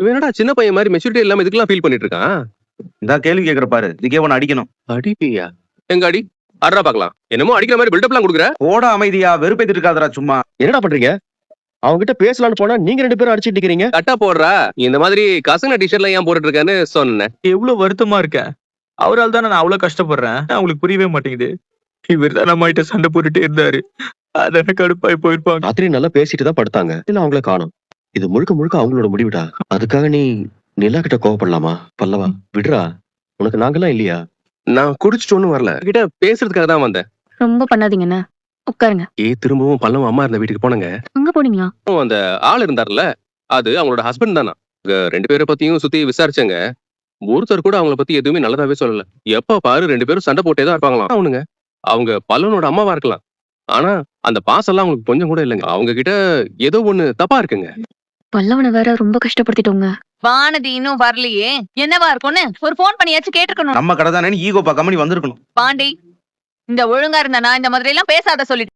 இவன் என்னடா சின்ன பையன் மாதிரி மெச்சூரிட்டி இல்லாம இதுக்கெல்லாம் ஃபீல் பண்ணிட்டு இருக்கான். இந்த கேள்வி கேக்குற பாரு, இதுக்கே உன அடிக்கணும். அடிப்பியா? எங்க அடி? அட்ரா பாக்கலாம். என்னமோ அடிக்கிற மாதிரி பில்டப்லாம் கொடுக்குற. ஓட அமைதியா, வெறுப்பேத்திட்டு இருக்காதடா சும்மா. என்னடா பண்றீங்க? அவங்க கிட்ட பேசலாம்னு போனா நீங்க 2 பேரும் அடிச்சிட்டு இருக்கீங்க. கட்டா போடுறா. இந்த மாதிரி கசங்க டிஷர்ட்ல ஏன் போட்டுட்டு இருக்கான்னு சொன்னேன். எவ்வளவு வருத்தமா இருக்கேன். அவரால் தானே நான் அவ்வளவு கஷ்டப்படுறேன். அவங்களுக்கு புரியவே மாட்டேங்குது. இவர் தான் நம்ம கிட்ட சண்டை போட்டுட்டே இருந்தாரு. அதான கடுப்பாய் போயிருப்பாங்க. ராத்திரி நல்லா பேசிட்டு தான் படுத்தாங்க. இல்ல அவங்கள காணோம். இது முழுக்க முழுக்க அவங்களோட முடிவுடா. அதுக்காக நீ நிலா கிட்ட கோவப்படலாமா? பல்லவா விடுறா. உனக்கு நாங்கெல்லாம் இல்லையா? நான் குடிச்சிட்டு ஒண்ணும் வரல. கிட்ட பேசுறதுக்காக தான் வந்தேன். ரொம்ப பண்ணாதீங்கண்ணா. உட்காருங்க. திரும்பவும் பல்லவம் அம்மா இருந்த வீட்டுக்கு போனங்க. அங்க போனீங்களா? அந்த ஆள் இருந்தார்ல, அது அவங்களோட ஹஸ்பண்ட் தானா. 2 பேரை பத்தியும் சுத்தி விசாரிச்சங்க. ஒருத்தர் கூட அவங்கள பத்தி எதுவுமே நல்லதாவே சொல்லல. எப்ப பாரு 2 பேரும் சண்டை போட்டே தான் இருப்பாங்களாம். அவனுங்க அவங்க பல்லவனோட அம்மாவா இருக்கலாம். ஆனா அந்த பாசம் எல்லாம் அவங்களுக்கு கொஞ்சம் கூட இல்லைங்க. அவங்க கிட்ட ஏதோ ஒண்ணு தப்பா இருக்குங்க. பல்லவனை வேற ரொம்ப கஷ்டப்படுத்திட்டோங்க. வானதி இன்னும் வரலையே, என்னவா இருக்கும்னு ஒரு போன் பண்ணியாச்சும் கேட்டுக்கணும். நம்ம கடை தானே ஈகோ பார்க்காம நீ வந்திருக்கணும். பாண்டி, இந்த ஒழுங்கா இருந்தா இந்த மாதிரி எல்லாம் பேசாத சொல்லிட்டு